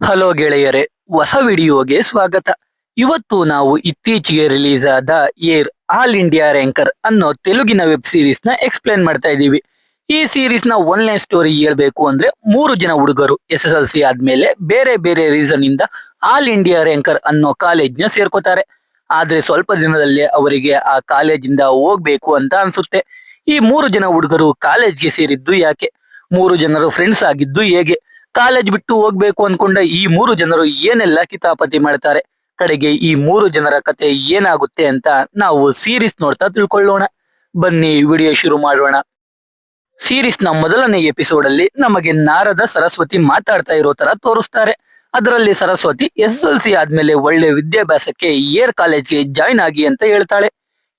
Hello ಗೆಳೆಯರೇ, ಹೊಸ ವಿಡಿಯೋಗೆ ಸ್ವಾಗತ. ಇವತ್ತು ನಾವು ಇತ್ತೀಚೆಗೆ ರಿಲೀಸ್ ಆದ ಏರ್ ಆಲ್ ಇಂಡಿಯಾ ರ್ಯಾಂಕರ್ ಅನ್ನೋ ತೆಲುಗಿನ ವೆಬ್ ಸೀರೀಸ್ ನ ಎಕ್ಸ್ಪ್ಲೇನ್ ಮಾಡ್ತಾ ಇದ್ದೀವಿ. ಈ ಸೀರೀಸ್ ನ ಒನ್ಲೈನ್ ಸ್ಟೋರಿ ಹೇಳ್ಬೇಕು ಅಂದ್ರೆ, 3 ಜನ ಹುಡುಗರು SSLC ಆದ್ಮೇಲೆ ಬೇರೆ ಬೇರೆ ರೀಸನ್ ಇಂದ ಆಲ್ ಇಂಡಿಯಾ ರ್ಯಾಂಕರ್ ಅನ್ನೋ ಕಾಲೇಜ್ ನ ಸೇರ್ಕೋತಾರೆ. ಆದ್ರೆ ಸ್ವಲ್ಪ ದಿನದಲ್ಲೇ ಅವರಿಗೆ ಆ ಕಾಲೇಜಿಂದ ಹೋಗ್ಬೇಕು ಅಂತ ಅನ್ಸುತ್ತೆ. ಈ 3 ಜನ ಹುಡುಗರು ಕಾಲೇಜ್ಗೆ ಸೇರಿದ್ದು ಯಾಕೆ? 3 ಜನರು ಫ್ರೆಂಡ್ಸ್ ಆಗಿದ್ದು ಹೇಗೆ? ಕಾಲೇಜ್ ಬಿಟ್ಟು ಹೋಗ್ಬೇಕು ಅನ್ಕೊಂಡ ಈ 3 ಜನರು ಏನೆಲ್ಲ ಕಿತಾಪತಿ ಮಾಡ್ತಾರೆ? ಕಡೆಗೆ ಈ 3 ಜನರ ಕತೆ ಏನಾಗುತ್ತೆ ಅಂತ ನಾವು ಸೀರೀಸ್ ನೋಡ್ತಾ ತಿಳ್ಕೊಳ್ಳೋಣ. ಬನ್ನಿ ವಿಡಿಯೋ ಶುರು ಮಾಡೋಣ. ಸೀರೀಸ್ ನ ಮೊದಲನೇ ಎಪಿಸೋಡ್ ಅಲ್ಲಿ ನಮಗೆ ನಾರದ ಸರಸ್ವತಿ ಮಾತಾಡ್ತಾ ಇರೋ ತರ ತೋರಿಸ್ತಾರೆ. ಅದರಲ್ಲಿ ಸರಸ್ವತಿ SSLC ಆದ್ಮೇಲೆ ಒಳ್ಳೆ ವಿದ್ಯಾಭ್ಯಾಸಕ್ಕೆ ಏರ್ ಕಾಲೇಜ್ಗೆ ಜಾಯ್ನ್ ಆಗಿ ಅಂತ ಹೇಳ್ತಾಳೆ.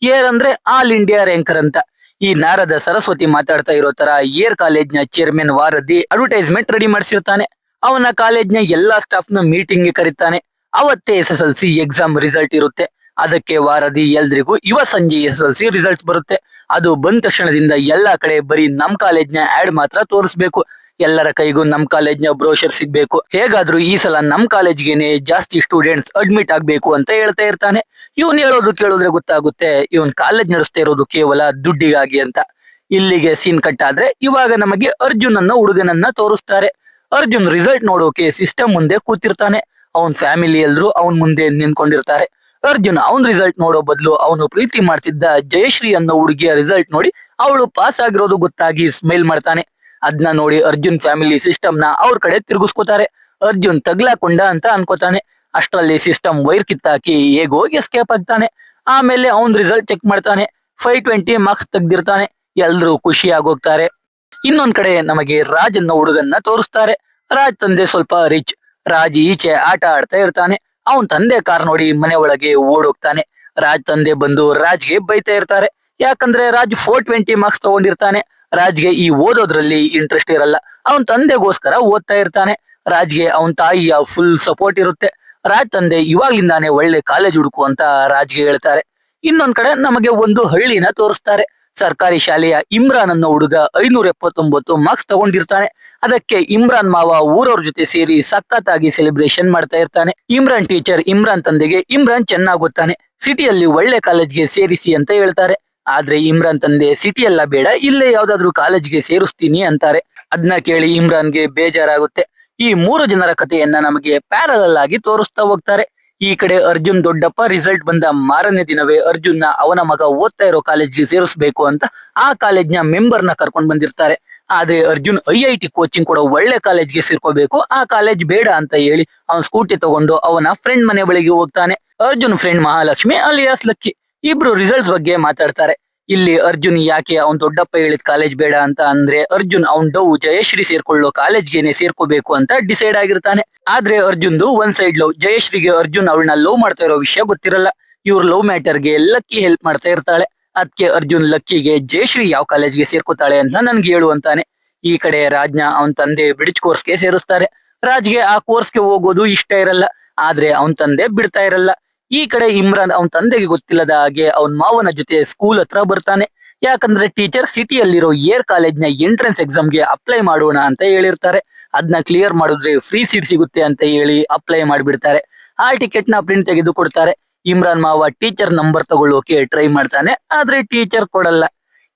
ಏರ್ ಅಂದ್ರೆ ಆಲ್ ಇಂಡಿಯಾ ರ್ಯಾಂಕರ್ ಅಂತ. ಈ ನಾರದ ಸರಸ್ವತಿ ಮಾತಾಡ್ತಾ ಇರೋ ತರ ಏರ್ ಕಾಲೇಜ್ ನ ಚೇರ್ಮನ್ ವಾರದಿ ಅಡ್ವರ್ಟೈಸ್ಮೆಂಟ್ ರೆಡಿ ಮಾಡಿಸಿರ್ತಾನೆ. ಅವನ ಕಾಲೇಜ್ ನ ಎಲ್ಲಾ ಸ್ಟಾಫ್ ನ ಮೀಟಿಂಗ್ ಗೆ ಕರೀತಾನೆ. ಅವತ್ತೇ SSLC ಎಕ್ಸಾಮ್ ರಿಸಲ್ಟ್ ಇರುತ್ತೆ. ಅದಕ್ಕೆ ವಾರದಿ ಎಲ್ರಿಗೂ ಸಂಜೆ SSLC ರಿಸಲ್ಟ್ಸ್ ಬರುತ್ತೆ. ಅದು ಬಂದ ತಕ್ಷಣದಿಂದ ಎಲ್ಲಾ ಕಡೆ ಬರೀ ನಮ್ ಕಾಲೇಜ್ ನ ಆಡ್ ಮಾತ್ರ ತೋರಿಸ್ಬೇಕು. ಎಲ್ಲರ ಕೈಗೂ ನಮ್ ಕಾಲೇಜ್ ನ ಬ್ರೋಷರ್ ಸಿಗ್ಬೇಕು. ಹೇಗಾದ್ರೂ ಈ ಸಲ ನಮ್ ಕಾಲೇಜ್ಗೆನೆ ಜಾಸ್ತಿ ಸ್ಟೂಡೆಂಟ್ಸ್ ಅಡ್ಮಿಟ್ ಆಗ್ಬೇಕು ಅಂತ ಹೇಳ್ತಾ ಇರ್ತಾನೆ. ಇವನ್ ಹೇಳೋದು ಕೇಳಿದ್ರೆ ಗೊತ್ತಾಗುತ್ತೆ, ಇವನ್ ಕಾಲೇಜ್ ನಡೆಸ್ತಾ ಇರೋದು ಕೇವಲ ದುಡ್ಡಿಗಾಗಿ ಅಂತ. ಇಲ್ಲಿಗೆ ಸೀನ್ ಕಟ್ ಆದ್ರೆ ಇವಾಗ ನಮಗೆ ಅರ್ಜುನ್ ಅನ್ನೋ ಹುಡುಗನನ್ನ ತೋರಿಸ್ತಾರೆ. ಅರ್ಜುನ್ ರಿಸಲ್ಟ್ ನೋಡೋಕೆ ಸಿಸ್ಟಮ್ ಮುಂದೆ ಕೂತಿರ್ತಾನೆ. ಅವನ್ ಫ್ಯಾಮಿಲಿ ಎಲ್ರು ಅವನ್ ಮುಂದೆ ನಿಂತ್ಕೊಂಡಿರ್ತಾರೆ. ಅರ್ಜುನ್ ಅವನ್ ರಿಸಲ್ಟ್ ನೋಡೋ ಬದಲು ಅವನು ಪ್ರೀತಿ ಮಾಡ್ತಿದ್ದ ಜಯಶ್ರೀ ಅನ್ನೋ ಹುಡುಗಿಯ ರಿಸಲ್ಟ್ ನೋಡಿ ಅವಳು ಪಾಸ್ ಆಗಿರೋದು ಗೊತ್ತಾಗಿ ಸ್ಮೈಲ್ ಮಾಡ್ತಾನೆ. ಅದ್ನ ನೋಡಿ ಅರ್ಜುನ್ ಫ್ಯಾಮಿಲಿ ಸಿಸ್ಟಮ್ ನ ಅವ್ರ ಕಡೆ ತಿರುಗಿಸ್ಕೋತಾರೆ. ಅರ್ಜುನ್ ತಗ್ಲಾಕೊಂಡ ಅಂತ ಅನ್ಕೋತಾನೆ. ಅಷ್ಟರಲ್ಲಿ ಸಿಸ್ಟಮ್ ವೈರ್ ಕಿತ್ತಾಕಿ ಹೇಗೋ ಎಸ್ಕೇಪ್ ಆಗ್ತಾನೆ. ಆಮೇಲೆ ಅವನ್ ರಿಸಲ್ಟ್ ಚೆಕ್ ಮಾಡ್ತಾನೆ. 520 ಮಾರ್ಕ್ಸ್ ತೆಗ್ದಿರ್ತಾನೆ. ಎಲ್ರು ಖುಷಿ ಆಗೋಗ್ತಾರೆ. ಇನ್ನೊಂದ್ ಕಡೆ ನಮಗೆ ರಾಜ್ ಅನ್ನೋ ಹುಡುಗನ್ನ ತೋರಿಸ್ತಾರೆ. ರಾಜ್ ತಂದೆ ಸ್ವಲ್ಪ ರಿಚ್. ರಾಜ್ ಈಚೆ ಆಟ ಆಡ್ತಾ ಇರ್ತಾನೆ. ಅವನ್ ತಂದೆ ಕಾರ್ ನೋಡಿ ಮನೆ ಒಳಗೆ ಓಡೋಗ್ತಾನೆ. ರಾಜ್ ತಂದೆ ಬಂದು ರಾಜ್ಗೆ ಬೈತಾ ಇರ್ತಾರೆ. ಯಾಕಂದ್ರೆ ರಾಜ್ 420 ಮಾರ್ಕ್ಸ್ ತಗೊಂಡಿರ್ತಾನೆ. ರಾಜ್ಗೆ ಈ ಓದೋದ್ರಲ್ಲಿ ಇಂಟ್ರೆಸ್ಟ್ ಇರಲ್ಲ. ಅವನ್ ತಂದೆಗೋಸ್ಕರ ಓದ್ತಾ ಇರ್ತಾನೆ. ರಾಜ್ಗೆ ಅವನ್ ತಾಯಿಯ ಫುಲ್ ಸಪೋರ್ಟ್ ಇರುತ್ತೆ. ರಾಜ್ ತಂದೆ ಇವಾಗ್ಲಿಂದಾನೇ ಒಳ್ಳೆ ಕಾಲೇಜ್ ಹುಡುಕು ಅಂತ ರಾಜ್ಗೆ ಹೇಳ್ತಾರೆ. ಇನ್ನೊಂದ್ ಕಡೆ ನಮಗೆ ಒಂದು ಹಳ್ಳಿನ ತೋರಿಸ್ತಾರೆ. ಸರ್ಕಾರಿ ಶಾಲೆಯ ಇಮ್ರಾನ್ ಅನ್ನೋ ಹುಡುಗ 579 ಮಾರ್ಕ್ಸ್ ತಗೊಂಡಿರ್ತಾನೆ. ಅದಕ್ಕೆ ಇಮ್ರಾನ್ ಮಾವ ಊರವ್ರ ಜೊತೆ ಸೇರಿ ಸಖತ್ತಾಗಿ ಸೆಲೆಬ್ರೇಷನ್ ಮಾಡ್ತಾ ಇರ್ತಾನೆ. ಇಮ್ರಾನ್ ಟೀಚರ್ ಇಮ್ರಾನ್ ತಂದೆಗೆ ಇಮ್ರಾನ್ ಚೆನ್ನಾಗ್ ಗೊತ್ತಾನೆ. ಸಿಟಿಯಲ್ಲಿ ಒಳ್ಳೆ ಕಾಲೇಜ್ಗೆ ಸೇರಿಸಿ ಅಂತ ಹೇಳ್ತಾರೆ. ಆದ್ರೆ ಇಮ್ರಾನ್ ತಂದೆ ಸಿಟಿ ಎಲ್ಲ ಬೇಡ, ಇಲ್ಲೇ ಯಾವ್ದಾದ್ರು ಕಾಲೇಜ್ಗೆ ಸೇರಿಸ್ತೀನಿ ಅಂತಾರೆ. ಅದ್ನ ಕೇಳಿ ಇಮ್ರಾನ್ಗೆ ಬೇಜಾರಾಗುತ್ತೆ. ಈ 3 ಜನರ ಕಥೆಯನ್ನ ನಮಗೆ ಪ್ಯಾರಲಲ್ ಆಗಿ ತೋರಿಸ್ತಾ ಹೋಗ್ತಾರೆ. ಈ ಕಡೆ ಅರ್ಜುನ್ ದೊಡ್ಡಪ್ಪ ರಿಸಲ್ಟ್ ಬಂದ ಮಾರನೇ ದಿನವೇ ಅರ್ಜುನ್ ನ ಅವನ ಮಗ ಓದ್ತಾ ಇರೋ ಕಾಲೇಜ್ಗೆ ಸೇರಿಸ್ಬೇಕು ಅಂತ ಆ ಕಾಲೇಜ್ನ ಮೆಂಬರ್ ನ ಕರ್ಕೊಂಡ್ ಬಂದಿರ್ತಾರೆ. ಆದ್ರೆ ಅರ್ಜುನ್ IIT ಕೋಚಿಂಗ್ ಕೊಡೋ ಒಳ್ಳೆ ಕಾಲೇಜ್ಗೆ ಸೇರ್ಕೋಬೇಕು, ಆ ಕಾಲೇಜ್ ಬೇಡ ಅಂತ ಹೇಳಿ ಅವನ್ ಸ್ಕೂಟಿ ತಗೊಂಡು ಅವನ ಫ್ರೆಂಡ್ ಮನೆ ಬಳಿಗೆ ಹೋಗ್ತಾನೆ. Arjun friend Mahalakshmi alias lucky ಇಬ್ರು ರಿಸಲ್ಟ್ಸ್ ಬಗ್ಗೆ ಮಾತಾಡ್ತಾರೆ. ಇಲ್ಲಿ ಅರ್ಜುನ್ ಯಾಕೆ ಅವನ್ ದೊಡ್ಡಪ್ಪ ಹೇಳಿದ ಕಾಲೇಜ್ ಬೇಡ ಅಂತ ಅಂದ್ರೆ, ಅರ್ಜುನ್ ಅವನ್ ಡವ್ ಜಯಶ್ರೀ ಸೇರ್ಕೊಳ್ಳೋ ಕಾಲೇಜ್ಗೆನೆ ಸೇರ್ಕೋಬೇಕು ಅಂತ ಡಿಸೈಡ್ ಆಗಿರ್ತಾನೆ. ಆದ್ರೆ ಅರ್ಜುನ್ದು ಒನ್ ಸೈಡ್ ಲವ್. ಜಯಶ್ರೀಗೆ ಅರ್ಜುನ್ ಅವಳನ್ನ ಲವ್ ಮಾಡ್ತಾ ಇರೋ ವಿಷಯ ಗೊತ್ತಿರಲ್ಲ. ಇವ್ರ ಲವ್ ಮ್ಯಾಟರ್ಗೆ ಲಕ್ಕಿ ಹೆಲ್ಪ್ ಮಾಡ್ತಾ ಇರ್ತಾಳೆ. ಅದಕ್ಕೆ ಅರ್ಜುನ್ ಲಕ್ಕಿಗೆ ಜಯಶ್ರೀ ಯಾವ ಕಾಲೇಜ್ಗೆ ಸೇರ್ಕೋತಾಳೆ ಅಂತ ನನ್ಗೆ ಹೇಳು ಅಂತಾನೆ. ಈ ಕಡೆ ರಾಜ್ನ ಅವನ್ ತಂದೆ ಬ್ರಿಡ್ಜ್ ಕೋರ್ಸ್ಗೆ ಸೇರಿಸ್ತಾರೆ. ರಾಜ್ಗೆ ಆ ಕೋರ್ಸ್ಗೆ ಹೋಗೋದು ಇಷ್ಟ ಇರಲ್ಲ. ಆದ್ರೆ ಅವನ್ ತಂದೆ ಬಿಡ್ತಾ ಇರಲ್ಲ. ಈ ಕಡೆ ಇಮ್ರಾನ್ ಅವನ್ ತಂದೆಗೆ ಗೊತ್ತಿಲ್ಲದ ಹಾಗೆ ಅವನ್ ಮಾವನ ಜೊತೆ ಸ್ಕೂಲ್ ಹತ್ರ ಬರ್ತಾನೆ. ಯಾಕಂದ್ರೆ ಟೀಚರ್ ಸಿಟಿಯಲ್ಲಿರೋ ಏರ್ ಕಾಲೇಜ್ ನ ಎಂಟ್ರೆನ್ಸ್ ಎಕ್ಸಾಮ್ಗೆ ಅಪ್ಲೈ ಮಾಡೋಣ ಅಂತ ಹೇಳಿರ್ತಾರೆ. ಅದನ್ನ ಕ್ಲಿಯರ್ ಮಾಡಿದ್ರೆ ಫ್ರೀ ಸೀಟ್ ಸಿಗುತ್ತೆ ಅಂತ ಹೇಳಿ ಅಪ್ಲೈ ಮಾಡಿಬಿಡ್ತಾರೆ. ಆ ಟಿಕೆಟ್ ನ ಪ್ರಿಂಟ್ ತೆಗೆದು ಕೊಡ್ತಾರೆ. ಇಮ್ರಾನ್ ಮಾವ ಟೀಚರ್ ನಂಬರ್ ತಗೊಳ್ಳೋಕೆ ಟ್ರೈ ಮಾಡ್ತಾನೆ. ಆದ್ರೆ ಟೀಚರ್ ಕೊಡಲ್ಲ.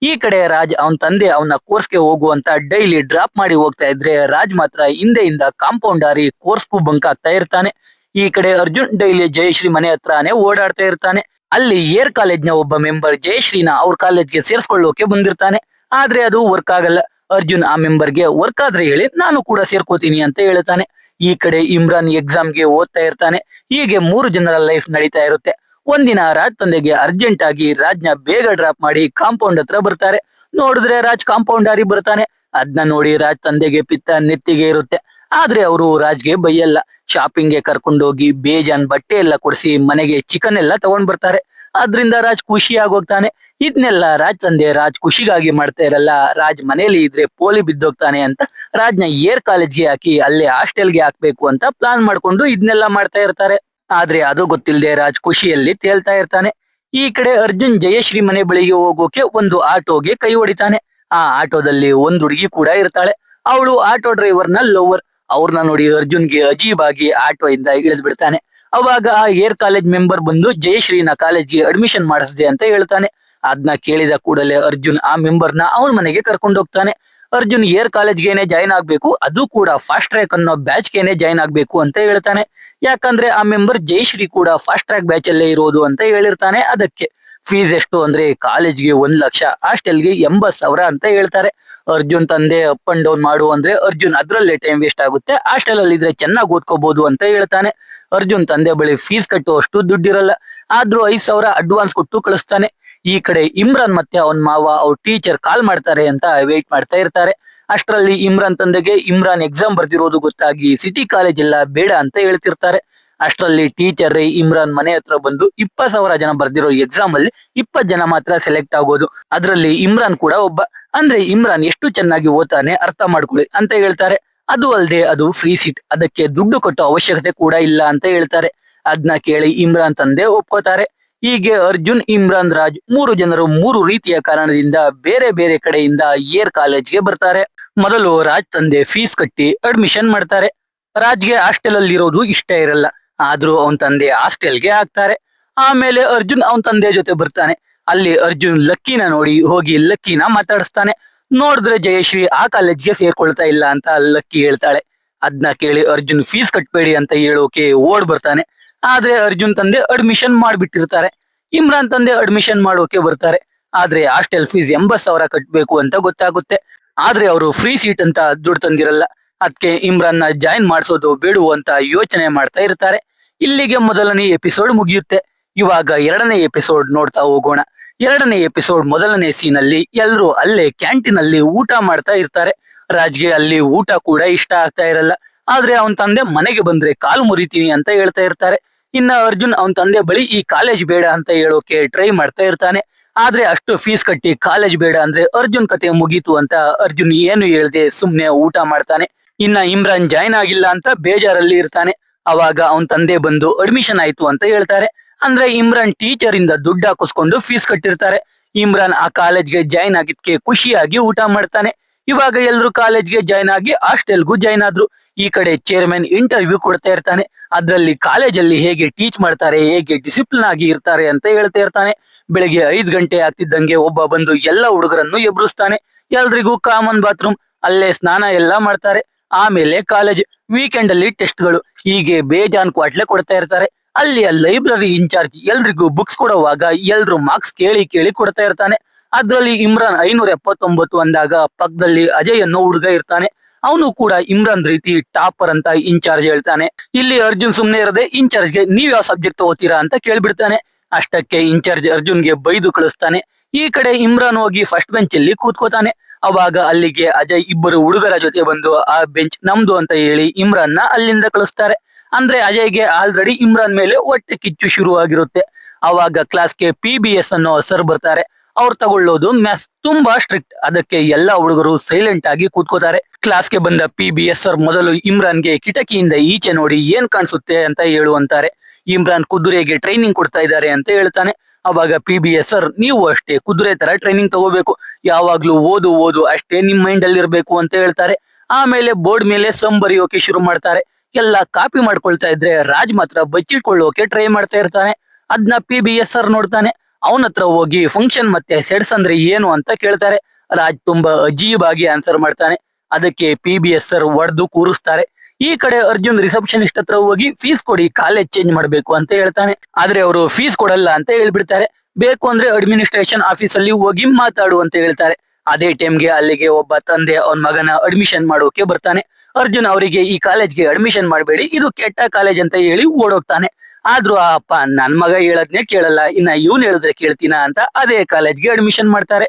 ಈ ಕಡೆ ರಾಜ್ ಅವನ್ ತಂದೆ ಅವನ ಕೋರ್ಸ್ಗೆ ಹೋಗುವಂತ ಡೈಲಿ ಡ್ರಾಪ್ ಮಾಡಿ ಹೋಗ್ತಾ ಇದ್ರೆ, ರಾಜ್ ಮಾತ್ರ ಹಿಂದೆಯಿಂದ ಕಾಂಪೌಂಡ್ ಹಾರಿ ಕೋರ್ಸ್ಗೂ ಬಂಕ್ ಆಗ್ತಾ ಇರ್ತಾನೆ. ಈ ಕಡೆ ಅರ್ಜುನ್ ಡೈಲಿ ಜಯಶ್ರೀ ಮನೆ ಹತ್ರನೇ ಓಡಾಡ್ತಾ ಇರ್ತಾನೆ. ಅಲ್ಲಿ ಏರ್ ಕಾಲೇಜ್ ನ ಒಬ್ಬ ಮೆಂಬರ್ ಜಯಶ್ರೀನ ಅವ್ರ ಕಾಲೇಜ್ಗೆ ಸೇರ್ಸ್ಕೊಳ್ಳೋಕೆ ಬಂದಿರ್ತಾನೆ. ಆದ್ರೆ ಅದು ವರ್ಕ್ ಆಗಲ್ಲ. ಅರ್ಜುನ್ ಆ ಮೆಂಬರ್ಗೆ ವರ್ಕ್ ಆದ್ರೆ ಹೇಳಿ, ನಾನು ಕೂಡ ಸೇರ್ಕೋತೀನಿ ಅಂತ ಹೇಳ್ತಾನೆ. ಈ ಕಡೆ ಇಮ್ರಾನ್ ಎಕ್ಸಾಮ್ಗೆ ಓದ್ತಾ ಇರ್ತಾನೆ. ಹೀಗೆ 3 ಜನರ ಲೈಫ್ ನಡೀತಾ ಇರುತ್ತೆ. ಒಂದಿನ ರಾಜ್ ತಂದೆಗೆ ಅರ್ಜೆಂಟ್ ಆಗಿ ರಾಜ್ನ ಬೇಗ ಡ್ರಾಪ್ ಮಾಡಿ ಕಾಂಪೌಂಡ್ ಹತ್ರ ಬರ್ತಾರೆ. ನೋಡಿದ್ರೆ ರಾಜ್ ಕಾಂಪೌಂಡ್ ಹಾರಿ ಬರ್ತಾನೆ. ಅದ್ನ ನೋಡಿ ರಾಜ್ ತಂದೆಗೆ ಪಿತ್ತ ನೆತ್ತಿಗೆ ಇರುತ್ತೆ. ಆದ್ರೆ ಅವರು ರಾಜ್ಗೆ ಬೈಯಲ್ಲ. ಶಾಪಿಂಗ್ಗೆ ಕರ್ಕೊಂಡೋಗಿ ಬೇಜಾನ್ ಬಟ್ಟೆ ಎಲ್ಲ ಕೊಡಿಸಿ ಮನೆಗೆ ಚಿಕನ್ ಎಲ್ಲ ತಗೊಂಡ್ ಬರ್ತಾರೆ. ಅದ್ರಿಂದ ರಾಜ್ ಖುಷಿ ಆಗೋಗ್ತಾನೆ. ಇದನ್ನೆಲ್ಲ ರಾಜ್ ತಂದೆ ರಾಜ್ ಖುಷಿಗಾಗಿ ಮಾಡ್ತಾ ಇರಲ್ಲ, ರಾಜ್ ಮನೇಲಿ ಇದ್ರೆ ಪೋಲಿ ಬಿದ್ದೋಗ್ತಾನೆ ಅಂತ ರಾಜ್ನ ಏರ್ ಕಾಲೇಜ್ಗೆ ಹಾಕಿ ಅಲ್ಲೇ ಹಾಸ್ಟೆಲ್ಗೆ ಹಾಕ್ಬೇಕು ಅಂತ ಪ್ಲಾನ್ ಮಾಡ್ಕೊಂಡು ಇದನ್ನೆಲ್ಲ ಮಾಡ್ತಾ ಇರ್ತಾರೆ. ಆದ್ರೆ ಅದು ಗೊತ್ತಿಲ್ಲದೆ ರಾಜ್ ಖುಷಿಯಲ್ಲಿ ತೇಲ್ತಾ ಇರ್ತಾನೆ. ಈ ಕಡೆ ಅರ್ಜುನ್ ಜಯಶ್ರೀ ಮನೆ ಬಳಿಗೆ ಹೋಗೋಕೆ ಒಂದು ಆಟೋಗೆ ಕೈ ಹೊಡಿತಾನೆ. ಆ ಆಟೋದಲ್ಲಿ ಒಂದ್ ಹುಡುಗಿ ಕೂಡ ಇರ್ತಾಳೆ. ಅವಳು ಆಟೋ ಡ್ರೈವರ್ ನ ಲವರ್. ಅವ್ರನ್ನ ನೋಡಿ ಅರ್ಜುನ್ಗೆ ಅಜೀಬಾಗಿ ಆಟೋಯಿಂದ ಇಳಿದ್ ಬಿಡ್ತಾನೆ. ಅವಾಗ ಆ ಏರ್ ಕಾಲೇಜ್ ಮೆಂಬರ್ ಬಂದು ಜಯಶ್ರೀನ ಕಾಲೇಜ್ಗೆ ಅಡ್ಮಿಷನ್ ಮಾಡಿಸಿದೆ ಅಂತ ಹೇಳ್ತಾನೆ. ಅದನ್ನ ಕೇಳಿದ ಕೂಡಲೇ ಅರ್ಜುನ್ ಆ ಮೆಂಬರ್ನ ಅವನ ಮನೆಗೆ ಕರ್ಕೊಂಡು ಹೋಗ್ತಾನೆ. ಅರ್ಜುನ್ ಏರ್ ಕಾಲೇಜ್ಗೆನೆ ಜಾಯ್ನ್ ಆಗ್ಬೇಕು, ಅದು ಕೂಡ ಫಾಸ್ಟ್ ಟ್ರ್ಯಾಕ್ ಅನ್ನೋ ಬ್ಯಾಚ್ಗೆನೆ ಜಾಯ್ನ್ ಆಗ್ಬೇಕು ಅಂತ ಹೇಳ್ತಾನೆ. ಯಾಕಂದ್ರೆ ಆ ಮೆಂಬರ್ ಜಯಶ್ರೀ ಕೂಡ ಫಾಸ್ಟ್ ಟ್ರ್ಯಾಕ್ ಬ್ಯಾಚ್ ಅಲ್ಲೇ ಇರೋದು ಅಂತ ಹೇಳಿರ್ತಾನೆ. ಅದಕ್ಕೆ ಫೀಸ್ ಎಷ್ಟು ಅಂದ್ರೆ ಕಾಲೇಜ್ಗೆ 1 ಲಕ್ಷ, ಹಾಸ್ಟೆಲ್ಗೆ 80,000 ಅಂತ ಹೇಳ್ತಾರೆ. ಅರ್ಜುನ್ ತಂದೆ ಅಪ್ ಅಂಡ್ ಡೌನ್ ಮಾಡು ಅಂದ್ರೆ ಅರ್ಜುನ್ ಅದ್ರಲ್ಲೇ ಟೈಮ್ ವೇಸ್ಟ್ ಆಗುತ್ತೆ, ಹಾಸ್ಟೆಲ್ ಅಲ್ಲಿ ಇದ್ರೆ ಚೆನ್ನಾಗಿ ಓದ್ಕೋಬಹುದು ಅಂತ ಹೇಳ್ತಾನೆ. ಅರ್ಜುನ್ ತಂದೆ ಬಳಿ ಫೀಸ್ ಕಟ್ಟುವಷ್ಟು ದುಡ್ಡಿರಲ್ಲ, ಆದ್ರೂ 5,000 ಅಡ್ವಾನ್ಸ್ ಕೊಟ್ಟು ಕಳಿಸ್ತಾನೆ. ಈ ಕಡೆ ಇಮ್ರಾನ್ ಮತ್ತೆ ಅವನ್ ಮಾವ ಅವ್ರ ಟೀಚರ್ ಕಾಲ್ ಮಾಡ್ತಾರೆ ಅಂತ ವೇಟ್ ಮಾಡ್ತಾ ಇರ್ತಾರೆ. ಅಷ್ಟರಲ್ಲಿ ಇಮ್ರಾನ್ ತಂದೆಗೆ ಇಮ್ರಾನ್ ಎಕ್ಸಾಮ್ ಬರ್ದಿರೋದು ಗೊತ್ತಾಗಿ ಸಿಟಿ ಕಾಲೇಜ್ ಎಲ್ಲ ಬೇಡ ಅಂತ ಹೇಳ್ತಿರ್ತಾರೆ. ಅಷ್ಟರಲ್ಲಿ ಟೀಚರ್ ಇಮ್ರಾನ್ ಮನೆ ಹತ್ರ ಬಂದು 20,000 ಜನ ಬರ್ದಿರೋ ಎಕ್ಸಾಮ್ ಅಲ್ಲಿ 20 ಜನ ಮಾತ್ರ ಸೆಲೆಕ್ಟ್ ಆಗೋದು, ಅದ್ರಲ್ಲಿ ಇಮ್ರಾನ್ ಕೂಡ ಒಬ್ಬ. ಅಂದ್ರೆ ಇಮ್ರಾನ್ ಎಷ್ಟು ಚೆನ್ನಾಗಿ ಓದ್ತಾನೆ ಅರ್ಥ ಮಾಡ್ಕೊಳ್ಳಿ ಅಂತ ಹೇಳ್ತಾರೆ. ಅದು ಅಲ್ಲದೆ ಅದು ಫ್ರೀ ಸೀಟ್, ಅದಕ್ಕೆ ದುಡ್ಡು ಕಟ್ಟೋ ಅವಶ್ಯಕತೆ ಕೂಡ ಇಲ್ಲ ಅಂತ ಹೇಳ್ತಾರೆ. ಅದನ್ನ ಕೇಳಿ ಇಮ್ರಾನ್ ತಂದೆ ಒಪ್ಕೋತಾರೆ. ಹೀಗೆ ಅರ್ಜುನ್, ಇಮ್ರಾನ್, ರಾಜ್ 3 ಜನರು 3 ರೀತಿಯ ಕಾರಣದಿಂದ ಬೇರೆ ಬೇರೆ ಕಡೆಯಿಂದ ಏರ್ ಕಾಲೇಜ್ಗೆ ಬರ್ತಾರೆ. ಮೊದಲು ರಾಜ್ ತಂದೆ ಫೀಸ್ ಕಟ್ಟಿ ಅಡ್ಮಿಷನ್ ಮಾಡ್ತಾರೆ. ರಾಜ್ಗೆ ಹಾಸ್ಟೆಲ್ ಅಲ್ಲಿ ಇರೋದು ಇಷ್ಟ ಇರಲ್ಲ, ಆದ್ರೂ ಅವನ್ ತಂದೆ ಹಾಸ್ಟೆಲ್ಗೆ ಹಾಕ್ತಾರೆ. ಆಮೇಲೆ ಅರ್ಜುನ್ ಅವನ್ ತಂದೆ ಜೊತೆ ಬರ್ತಾನೆ. ಅಲ್ಲಿ ಅರ್ಜುನ್ ಲಕ್ಕಿನ ನೋಡಿ ಹೋಗಿ ಲಕ್ಕಿನ ಮಾತಾಡಿಸ್ತಾನೆ. ನೋಡಿದ್ರೆ ಜಯಶ್ರೀ ಆ ಕಾಲೇಜ್ಗೆ ಸೇರ್ಕೊಳ್ತಾ ಇಲ್ಲ ಅಂತ ಲಕ್ಕಿ ಹೇಳ್ತಾಳೆ. ಅದನ್ನ ಕೇಳಿ ಅರ್ಜುನ್ ಫೀಸ್ ಕಟ್ಬೇಡಿ ಅಂತ ಹೇಳೋಕೆ ಓಡ್ ಬರ್ತಾನೆ. ಆದ್ರೆ ಅರ್ಜುನ್ ತಂದೆ ಅಡ್ಮಿಷನ್ ಮಾಡ್ಬಿಟ್ಟಿರ್ತಾರೆ. ಇಮ್ರಾನ್ ತಂದೆ ಅಡ್ಮಿಷನ್ ಮಾಡೋಕೆ ಬರ್ತಾರೆ. ಆದ್ರೆ ಹಾಸ್ಟೆಲ್ ಫೀಸ್ 80,000 ಕಟ್ಬೇಕು ಅಂತ ಗೊತ್ತಾಗುತ್ತೆ. ಆದ್ರೆ ಅವರು ಫ್ರೀ ಸೀಟ್ ಅಂತ ದುಡ್ಡು ತಂದಿರಲ್ಲ. ಅದಕ್ಕೆ ಇಮ್ರಾನ್ ನ ಜಾಯಿನ್ ಮಾಡಿಸೋದು ಬೇಡು ಅಂತ ಯೋಚನೆ ಮಾಡ್ತಾ ಇರ್ತಾರೆ. ಇಲ್ಲಿಗೆ ಮೊದಲನೇ ಎಪಿಸೋಡ್ ಮುಗಿಯುತ್ತೆ. ಇವಾಗ 2ನೇ ಎಪಿಸೋಡ್ ನೋಡ್ತಾ ಹೋಗೋಣ. 2ನೇ ಎಪಿಸೋಡ್ ಮೊದಲನೇ ಸೀನ್ ಅಲ್ಲಿ ಎಲ್ರು ಅಲ್ಲೇ ಕ್ಯಾಂಟೀನ್ ಅಲ್ಲಿ ಊಟ ಮಾಡ್ತಾ ಇರ್ತಾರೆ. ರಾಜ್ಗೆ ಅಲ್ಲಿ ಊಟ ಕೂಡ ಇಷ್ಟ ಆಗ್ತಾ ಇರಲ್ಲ, ಆದ್ರೆ ಅವನ್ ತಂದೆ ಮನೆಗೆ ಬಂದ್ರೆ ಕಾಲು ಮುರಿತೀನಿ ಅಂತ ಹೇಳ್ತಾ ಇರ್ತಾರೆ. ಇನ್ನ ಅರ್ಜುನ್ ಅವನ್ ತಂದೆ ಬಳಿ ಈ ಕಾಲೇಜ್ ಬೇಡ ಅಂತ ಹೇಳೋಕೆ ಟ್ರೈ ಮಾಡ್ತಾ ಇರ್ತಾನೆ. ಆದ್ರೆ ಅಷ್ಟು ಫೀಸ್ ಕಟ್ಟಿ ಕಾಲೇಜ್ ಬೇಡ ಅಂದ್ರೆ ಅರ್ಜುನ್ ಕತೆ ಮುಗೀತು ಅಂತ ಅರ್ಜುನ್ ಏನು ಹೇಳ್ದೆ ಸುಮ್ನೆ ಊಟ ಮಾಡ್ತಾನೆ. ಇನ್ನ ಇಮ್ರಾನ್ ಜಾಯ್ನ್ ಆಗಿಲ್ಲ ಅಂತ ಬೇಜಾರಲ್ಲಿ ಇರ್ತಾನೆ. ಅವಾಗ ಅವನ್ ತಂದೆ ಬಂದು ಅಡ್ಮಿಷನ್ ಆಯ್ತು ಅಂತ ಹೇಳ್ತಾರೆ. ಅಂದ್ರೆ ಇಮ್ರಾನ್ ಟೀಚರ್ ಇಂದ ದುಡ್ಡು ಹಾಕಿಸ್ಕೊಂಡು ಫೀಸ್ ಕಟ್ಟಿರ್ತಾರೆ. ಇಮ್ರಾನ್ ಆ ಕಾಲೇಜ್ಗೆ ಜಾಯ್ನ್ ಆಗಿದ್ಕೆ ಖುಷಿಯಾಗಿ ಊಟ ಮಾಡ್ತಾನೆ. ಇವಾಗ ಎಲ್ರು ಕಾಲೇಜ್ಗೆ ಜಾಯ್ನ್ ಆಗಿ ಹಾಸ್ಟೆಲ್ಗೂ ಜಾಯ್ನ್ ಆದ್ರು. ಈ ಕಡೆ ಚೇರ್ಮನ್ ಇಂಟರ್ವ್ಯೂ ಕೊಡ್ತಾ ಇರ್ತಾನೆ. ಅದ್ರಲ್ಲಿ ಕಾಲೇಜಲ್ಲಿ ಹೇಗೆ ಟೀಚ್ ಮಾಡ್ತಾರೆ, ಹೇಗೆ ಡಿಸಿಪ್ಲಿನ್ ಆಗಿ ಇರ್ತಾರೆ ಅಂತ ಹೇಳ್ತಾ ಇರ್ತಾನೆ. ಬೆಳಿಗ್ಗೆ 5 ಗಂಟೆ ಆಗ್ತಿದ್ದಂಗೆ ಒಬ್ಬ ಬಂದು ಎಲ್ಲ ಹುಡುಗರನ್ನು ಎಬ್ಬಿಸ್ತಾನೆ. ಎಲ್ರಿಗೂ ಕಾಮನ್ ಬಾತ್ರೂಮ್, ಅಲ್ಲೇ ಸ್ನಾನ ಎಲ್ಲ ಮಾಡ್ತಾರೆ. ಆಮೇಲೆ ಕಾಲೇಜ್, ವೀಕೆಂಡ್ ಅಲ್ಲಿ ಟೆಸ್ಟ್ಗಳು, ಹೀಗೆ ಬೇಜಾನ್ ಕ್ವಾಟ್ಲೆ ಕೊಡ್ತಾ ಇರ್ತಾರೆ. ಅಲ್ಲಿಯ ಲೈಬ್ರರಿ ಇನ್ಚಾರ್ಜ್ ಎಲ್ರಿಗೂ ಬುಕ್ಸ್ ಕೊಡುವಾಗ ಎಲ್ರು ಮಾರ್ಕ್ಸ್ ಕೇಳಿ ಕೇಳಿ ಕೊಡ್ತಾ ಇರ್ತಾನೆ. ಅದ್ರಲ್ಲಿ ಇಮ್ರಾನ್ 579 ಅಂದಾಗ ಪಕ್ಕದಲ್ಲಿ ಅಜಯ್ ಅನ್ನೋ ಹುಡುಗ ಇರ್ತಾನೆ. ಅವನು ಕೂಡ ಇಮ್ರಾನ್ ರೀತಿ ಟಾಪರ್ ಅಂತ ಇನ್ಚಾರ್ಜ್ ಹೇಳ್ತಾನೆ. ಇಲ್ಲಿ ಅರ್ಜುನ್ ಸುಮ್ನೆ ಇರದೆ ಇನ್ಚಾರ್ಜ್ಗೆ ನೀವ್ ಯಾವ ಸಬ್ಜೆಕ್ಟ್ ತಗೋತೀರಾ ಅಂತ ಕೇಳ್ಬಿಡ್ತಾನೆ. ಅಷ್ಟಕ್ಕೆ ಇನ್ಚಾರ್ಜ್ ಅರ್ಜುನ್ಗೆ ಬೈದು ಕಳಿಸ್ತಾನೆ. ಈ ಕಡೆ ಇಮ್ರಾನ್ ಹೋಗಿ ಫಸ್ಟ್ ಬೆಂಚ್ ಅಲ್ಲಿ ಕೂತ್ಕೋತಾನೆ. ಅವಾಗ ಅಲ್ಲಿಗೆ ಅಜಯ್ ಇಬ್ಬರು ಹುಡುಗರ ಜೊತೆ ಬಂದು ಆ ಬೆಂಚ್ ನಮ್ದು ಅಂತ ಹೇಳಿ ಇಮ್ರಾನ್ ನ ಅಲ್ಲಿಂದ ಕಳಿಸ್ತಾರೆ. ಅಂದ್ರೆ ಅಜಯ್ಗೆ ಆಲ್ರೆಡಿ ಇಮ್ರಾನ್ ಮೇಲೆ ಹೊಟ್ಟೆ ಕಿಚ್ಚು ಶುರು ಆಗಿರುತ್ತೆ. ಅವಾಗ ಕ್ಲಾಸ್ಗೆ PBS ಅನ್ನೋ ಸರ್ ಬರ್ತಾರೆ. ಅವ್ರು ತಗೊಳ್ಳೋದು ಮ್ಯಾಥ್ಸ್, ತುಂಬಾ ಸ್ಟ್ರಿಕ್ಟ್. ಅದಕ್ಕೆ ಎಲ್ಲಾ ಹುಡುಗರು ಸೈಲೆಂಟ್ ಆಗಿ ಕೂತ್ಕೋತಾರೆ. ಕ್ಲಾಸ್ಗೆ ಬಂದ PBS ಸರ್ ಮೊದಲು ಇಮ್ರಾನ್ಗೆ ಕಿಟಕಿಯಿಂದ ಈಚೆ ನೋಡಿ ಏನ್ ಕಾಣಿಸುತ್ತೆ ಅಂತ ಹೇಳು ಅಂತಾರೆ. ಇಮ್ರಾನ್ ಕುದುರೆಗೆ ಟ್ರೈನಿಂಗ್ ಕೊಡ್ತಾ ಇದ್ದಾರೆ ಅಂತ ಹೇಳ್ತಾನೆ. ಅವಾಗ PBS ಸರ್ ನೀವು ಅಷ್ಟೇ ಕುದುರೆ ತರ ಟ್ರೈನಿಂಗ್ ತಗೋಬೇಕು, ಯಾವಾಗ್ಲೂ ಓದು ಓದು ಅಷ್ಟೇ ನಿಮ್ ಮೈಂಡ್ ಅಲ್ಲಿ ಇರ್ಬೇಕು ಅಂತ ಹೇಳ್ತಾರೆ. ಆಮೇಲೆ ಬೋರ್ಡ್ ಮೇಲೆ ಸಮ್ ಬರೆಯೋಕೆ ಶುರು ಮಾಡ್ತಾರೆ. ಎಲ್ಲ ಕಾಪಿ ಮಾಡ್ಕೊಳ್ತಾ ಇದ್ರೆ ರಾಜ್ ಮಾತ್ರ ಬಚ್ಚಿಟ್ಕೊಳ್ಳೋಕೆ ಟ್ರೈ ಮಾಡ್ತಾ ಇರ್ತಾನೆ. ಅದನ್ನ PBS ಸರ್ ನೋಡ್ತಾನೆ. ಅವನ ಹತ್ರ ಹೋಗಿ ಫಂಕ್ಷನ್ ಮತ್ತೆ ಸೆಟ್ಸ್ ಅಂದ್ರೆ ಏನು ಅಂತ ಕೇಳ್ತಾರೆ. ರಾಜ್ ತುಂಬಾ ಅಜೀಬಾಗಿ ಆನ್ಸರ್ ಮಾಡ್ತಾನೆ. ಅದಕ್ಕೆ PBS ಸರ್ ಹೊಡೆದು ಕೂರಿಸ್ತಾರೆ. ಈ ಕಡೆ ಅರ್ಜುನ್ ರಿಸೆಪ್ಷನಿಸ್ಟ್ ಹತ್ರ ಹೋಗಿ ಫೀಸ್ ಕೊಡಿ, ಕಾಲೇಜ್ ಚೇಂಜ್ ಮಾಡ್ಬೇಕು ಅಂತ ಹೇಳ್ತಾನೆ. ಆದ್ರೆ ಅವರು ಫೀಸ್ ಕೊಡಲ್ಲ ಅಂತ ಹೇಳ್ಬಿಡ್ತಾರೆ. ಬೇಕು ಅಂದ್ರೆ ಅಡ್ಮಿನಿಸ್ಟ್ರೇಷನ್ ಆಫೀಸ್ ಅಲ್ಲಿ ಹೋಗಿ ಮಾತಾಡು ಅಂತ ಹೇಳ್ತಾರೆ. ಅದೇ ಟೈಮ್ಗೆ ಅಲ್ಲಿಗೆ ಒಬ್ಬ ತಂದೆ ಅವನ ಮಗನ ಅಡ್ಮಿಷನ್ ಮಾಡೋಕೆ ಬರ್ತಾನೆ. ಅರ್ಜುನ್ ಅವರಿಗೆ ಈ ಕಾಲೇಜ್ಗೆ ಅಡ್ಮಿಷನ್ ಮಾಡಬೇಡಿ, ಇದು ಕೆಟ್ಟ ಕಾಲೇಜ್ ಅಂತ ಹೇಳಿ ಓಡೋಗ್ತಾನೆ. ಆದ್ರೂ ಆ ಅಪ್ಪ ನನ್ ಮಗ ಹೇಳದ್ನೇ ಕೇಳಲ್ಲ, ಇನ್ನ ಇವ್ನು ಹೇಳಿದ್ರೆ ಕೇಳ್ತೀನ ಅಂತ ಅದೇ ಕಾಲೇಜ್ಗೆ ಅಡ್ಮಿಷನ್ ಮಾಡ್ತಾರೆ.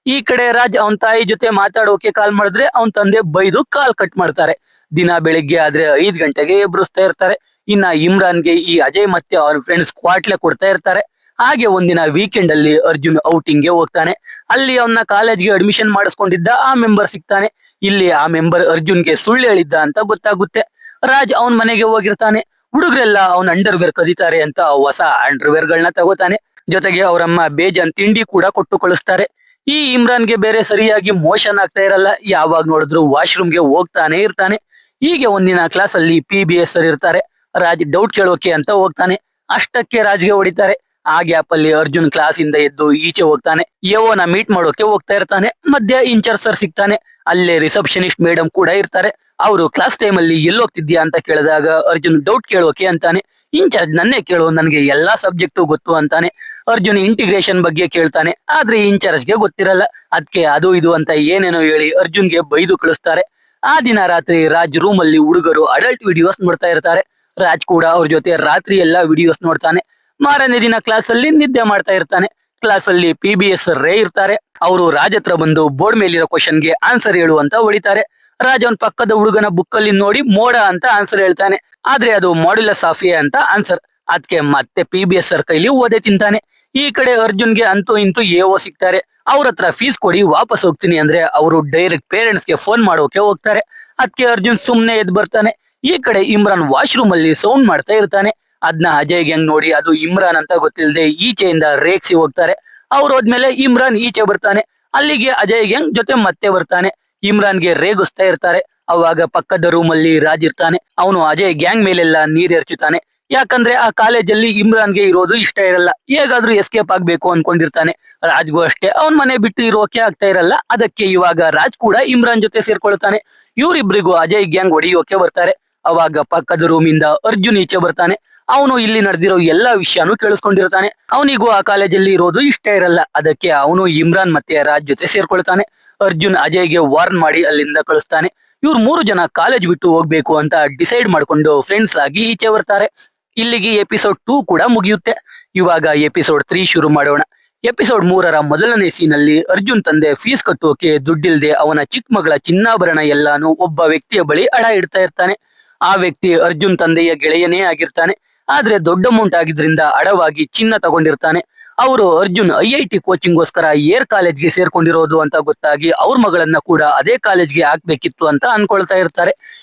ಈ ಕಡೆ ರಾಜ್ ಅವನ್ ತಾಯಿ ಜೊತೆ ಮಾತಾಡೋಕೆ ಕಾಲ್ ಮಾಡಿದ್ರೆ ಅವನ್ ತಂದೆ ಬೈದು ಕಾಲ್ ಕಟ್ ಮಾಡ್ತಾರೆ. ದಿನ ಬೆಳಿಗ್ಗೆ ಆದ್ರೆ 5 ಗಂಟೆಗೆ ಎಬ್ಬಿಸ್ತಾ ಇರ್ತಾರೆ. ಇನ್ನ ಇಮ್ರಾನ್ಗೆ ಈ ಅಜಯ್ ಮತ್ತೆ ಅವನ ಫ್ರೆಂಡ್ಸ್ ಕ್ವಾಟ್ಲೆ ಕೊಡ್ತಾ ಇರ್ತಾರೆ. ಹಾಗೆ ಒಂದಿನ ವೀಕೆಂಡ್ ಅಲ್ಲಿ ಅರ್ಜುನ್ ಔಟಿಂಗ್ಗೆ ಹೋಗ್ತಾನೆ. ಅಲ್ಲಿ ಅವನ್ನ ಕಾಲೇಜ್ಗೆ ಅಡ್ಮಿಷನ್ ಮಾಡಿಸ್ಕೊಂಡಿದ್ದ ಆ ಮೆಂಬರ್ ಸಿಗ್ತಾನೆ. ಇಲ್ಲಿ ಆ ಮೆಂಬರ್ ಅರ್ಜುನ್ಗೆ ಸುಳ್ಳು ಹೇಳಿದ್ದ ಅಂತ ಗೊತ್ತಾಗುತ್ತೆ. ರಾಜ್ ಅವನ್ ಮನೆಗೆ ಹೋಗಿರ್ತಾನೆ. ಹುಡುಗರೆಲ್ಲ ಅವನ ಅಂಡರ್ವೇರ್ ಕದೀತಾರೆ ಅಂತ ಹೊಸ ಅಂಡರ್ವೇರ್ ಗಳನ್ನ ತಗೋತಾನೆ. ಜೊತೆಗೆ ಅವರಮ್ಮ ಬೇಜಾನ್ ತಿಂಡಿ ಕೂಡ ಕೊಟ್ಟು ಕಳಿಸ್ತಾರೆ. ಈ ಇಮ್ರಾನ್ಗೆ ಬೇರೆ ಸರಿಯಾಗಿ ಮೋಷನ್ ಆಗ್ತಾ ಇರಲ್ಲ, ಯಾವಾಗ ನೋಡಿದ್ರು ವಾಶ್ರೂಮ್ಗೆ ಹೋಗ್ತಾನೆ ಇರ್ತಾನೆ. ಹೀಗೆ ಒಂದಿನ ಕ್ಲಾಸ್ ಅಲ್ಲಿ PBS ಸರ್ ಇರ್ತಾರೆ. ರಾಜ್ ಡೌಟ್ ಕೇಳೋಕೆ ಅಂತ ಹೋಗ್ತಾನೆ. ಅಷ್ಟಕ್ಕೆ ರಾಜ್ಗೆ ಹೊಡಿತಾರೆ. ಆ ಗ್ಯಾಪ್ ಅಲ್ಲಿ ಅರ್ಜುನ್ ಕ್ಲಾಸ್ ಇಂದ ಎದ್ದು ಈಚೆ ಹೋಗ್ತಾನೆ. ಯವ್ವನ ಮೀಟ್ ಮಾಡೋಕೆ ಹೋಗ್ತಾ ಇರ್ತಾನೆ. ಮಧ್ಯ ಇನ್ಚಾರ್ಜ್ ಸರ್ ಸಿಗ್ತಾನೆ. ಅಲ್ಲೇ ರಿಸೆಪ್ಷನಿಸ್ಟ್ ಮೇಡಮ್ ಕೂಡ ಇರ್ತಾರೆ. ಅವರು ಕ್ಲಾಸ್ ಟೈಮ್ ಅಲ್ಲಿ ಎಲ್ಲಿ ಹೋಗ್ತಿದ್ಯಾ ಅಂತ ಕೇಳಿದಾಗ ಅರ್ಜುನ್ ಡೌಟ್ ಕೇಳೋಕೆ ಅಂತಾನೆ. ಇನ್ಚಾರ್ಜ್ ನನ್ನೇ ಕೇಳು, ನನಗೆ ಎಲ್ಲಾ ಸಬ್ಜೆಕ್ಟು ಗೊತ್ತು ಅಂತಾನೆ. ಅರ್ಜುನ್ ಇಂಟಿಗ್ರೇಷನ್ ಬಗ್ಗೆ ಕೇಳ್ತಾನೆ. ಆದ್ರೆ ಇನ್ಚಾರ್ಜ್ಗೆ ಗೊತ್ತಿರಲ್ಲ. ಅದಕ್ಕೆ ಅದು ಇದು ಅಂತ ಏನೇನೋ ಹೇಳಿ ಅರ್ಜುನ್ಗೆ ಬೈದು ಕಳಿಸ್ತಾರೆ. ಆ ದಿನ ರಾತ್ರಿ ರಾಜ್ ರೂಮ್ ಅಲ್ಲಿ ಹುಡುಗರು ಅಡಲ್ಟ್ ವಿಡಿಯೋಸ್ ನೋಡ್ತಾ ಇರ್ತಾರೆ. ರಾಜ್ ಕೂಡ ಅವ್ರ ಜೊತೆ ರಾತ್ರಿ ಎಲ್ಲಾ ವಿಡಿಯೋಸ್ ನೋಡ್ತಾನೆ. ಮಾರನೇ ದಿನ ಕ್ಲಾಸ್ ಅಲ್ಲಿ ನಿದ್ದೆ ಮಾಡ್ತಾ ಇರ್ತಾನೆ. ಕ್ಲಾಸ್ ಅಲ್ಲಿ PBS ರೇ ಇರ್ತಾರೆ. ಅವರು ರಾಜ್ ಹತ್ರ ಬಂದು ಬೋರ್ಡ್ ಮೇಲಿರೋ ಕ್ವಶನ್ಗೆ ಆನ್ಸರ್ ಹೇಳು ಅಂತ ಹೊಡಿತಾರೆ. ರಾಜ್ ಅವನ್ ಪಕ್ಕದ ಹುಡುಗನ ಬುಕ್ ಅಲ್ಲಿ ನೋಡಿ ಮೋಡ ಅಂತ ಆನ್ಸರ್ ಹೇಳ್ತಾನೆ. ಆದ್ರೆ ಅದು ಮಾಡ್ಯುಲಸ್ ಆಫ್ ಎ ಅಂತ ಆನ್ಸರ್. ಅದಕ್ಕೆ ಮತ್ತೆ PBS ಸರ್ ಕೈಲಿ ಓದೆ ತಿಂತಾನೆ. ಈ ಕಡೆ ಅರ್ಜುನ್ಗೆ ಅಂತೂ ಇಂತೂ AO ಸಿಗ್ತಾರೆ. ಅವ್ರ ಹತ್ರ ಫೀಸ್ ಕೊಡಿ ವಾಪಸ್ ಹೋಗ್ತೀನಿ ಅಂದ್ರೆ ಅವರು ಡೈರೆಕ್ಟ್ ಪೇರೆಂಟ್ಸ್ ಗೆ ಫೋನ್ ಮಾಡೋಕೆ ಹೋಗ್ತಾರೆ. ಅದಕ್ಕೆ ಅರ್ಜುನ್ ಸುಮ್ನೆ ಎದ್ ಬರ್ತಾನೆ. ಈ ಕಡೆ ಇಮ್ರಾನ್ ವಾಶ್ರೂಮ್ ಅಲ್ಲಿ ಸೌಂಡ್ ಮಾಡ್ತಾ ಇರ್ತಾನೆ. ಅದನ್ನ ಅಜಯ್ ಗ್ಯಾಂಗ್ ನೋಡಿ ಅದು ಇಮ್ರಾನ್ ಅಂತ ಗೊತ್ತಿಲ್ಲದೆ ಈಚೆಯಿಂದ ರೇಗ್ಸಿ ಹೋಗ್ತಾರೆ. ಅವ್ರು ಹೋದ್ಮೇಲೆ ಇಮ್ರಾನ್ ಈಚೆ ಬರ್ತಾನೆ. ಅಲ್ಲಿಗೆ ಅಜಯ್ ಗ್ಯಾಂಗ್ ಜೊತೆ ಮತ್ತೆ ಬರ್ತಾನೆ. ಇಮ್ರಾನ್ಗೆ ರೇಗಿಸ್ತಾ ಇರ್ತಾರೆ. ಅವಾಗ ಪಕ್ಕದ ರೂಮ್ ಅಲ್ಲಿ ರಾಜ್ ಇರ್ತಾನೆ. ಅವನು ಅಜಯ್ ಗ್ಯಾಂಗ್ ಮೇಲೆಲ್ಲ ನೀರ್ ಎರಚುತ್ತಾನೆ. ಯಾಕಂದ್ರೆ ಆ ಕಾಲೇಜಲ್ಲಿ ಇಮ್ರಾನ್ಗೆ ಇರೋದು ಇಷ್ಟ ಇರಲ್ಲ. ಹೇಗಾದ್ರೂ ಎಸ್ಕೇಪ್ ಆಗ್ಬೇಕು ಅನ್ಕೊಂಡಿರ್ತಾನೆ. ರಾಜ್ಗೂ ಅಷ್ಟೇ ಅವನ್ ಮನೆ ಬಿಟ್ಟು ಇರೋಕೆ ಆಗ್ತಾ ಇರಲ್ಲ. ಅದಕ್ಕೆ ಇವಾಗ ರಾಜ್ ಕೂಡ ಇಮ್ರಾನ್ ಜೊತೆ ಸೇರ್ಕೊಳ್ತಾನೆ. ಇವರಿಬ್ರಿಗೂ ಅಜಯ್ ಗ್ಯಾಂಗ್ ಹೊಡಿಯೋಕೆ ಬರ್ತಾರೆ. ಅವಾಗ ಪಕ್ಕದ ರೂಮಿಂದ ಅರ್ಜುನ್ ಈಚೆ ಬರ್ತಾನೆ. ಅವನು ಇಲ್ಲಿ ನಡೆದಿರೋ ಎಲ್ಲಾ ವಿಷಯನೂ ಕೇಳಿಸ್ಕೊಂಡಿರ್ತಾನೆ. ಅವನಿಗೂ ಆ ಕಾಲೇಜಲ್ಲಿ ಇರೋದು ಇಷ್ಟ ಇರಲ್ಲ. ಅದಕ್ಕೆ ಅವನು ಇಮ್ರಾನ್ ಮತ್ತೆ ರಾಜ್ ಜೊತೆ ಸೇರ್ಕೊಳ್ತಾನೆ. ಅರ್ಜುನ್ ಅಜಯ್ಗೆ ವಾರ್ನ್ ಮಾಡಿ ಅಲ್ಲಿಂದ ಕಳಿಸ್ತಾನೆ. ಇವ್ರು 3 ಜನ ಕಾಲೇಜ್ ಬಿಟ್ಟು ಹೋಗ್ಬೇಕು ಅಂತ ಡಿಸೈಡ್ ಮಾಡ್ಕೊಂಡು ಫ್ರೆಂಡ್ಸ್ ಆಗಿ ಈಚೆ ಬರ್ತಾರೆ. ಇಲ್ಲಿಗೆ ಎಪಿಸೋಡ್ 2 ಕೂಡ ಮುಗಿಯುತ್ತೆ. ಇವಾಗ ಎಪಿಸೋಡ್ 3 ಶುರು ಮಾಡೋಣ. ಎಪಿಸೋಡ್ 3ರ ಮೊದಲನೇ ಸೀನಲ್ಲಿ ಅರ್ಜುನ್ ತಂದೆ ಫೀಸ್ ಕಟ್ಟೋಕೆ ದುಡ್ಡಿಲ್ದೆ ಅವನ ಚಿಕ್ಕ ಮಗಳ ಚಿನ್ನಾಭರಣ ಎಲ್ಲಾನು ಒಬ್ಬ ವ್ಯಕ್ತಿಯ ಬಳಿ ಅಡ ಇಡ್ತಾ ಇರ್ತಾನೆ. ಆ ವ್ಯಕ್ತಿ ಅರ್ಜುನ್ ತಂದೆಯ ಗೆಳೆಯನೇ ಆಗಿರ್ತಾನೆ. ಆದ್ರೆ ದೊಡ್ಡ ಅಮೌಂಟ್ ಆಗಿದ್ರಿಂದ ಅಡವಾಗಿ ಚಿನ್ನ ತಗೊಂಡಿರ್ತಾನೆ. ಅವರು ಅರ್ಜುನ್ IIT ಕೋಚಿಂಗ್ಗೋಸ್ಕರ ಏರ್ ಕಾಲೇಜ್ಗೆ ಸೇರ್ಕೊಂಡಿರೋದು ಅಂತ ಗೊತ್ತಾಗಿ ಅವ್ರ ಮಗಳನ್ನ ಕೂಡ ಅದೇ ಕಾಲೇಜ್ಗೆ ಹಾಕ್ಬೇಕಿತ್ತು ಅಂತ ಅನ್ಕೊಳ್ತಾ ಇರ್ತಾರೆ.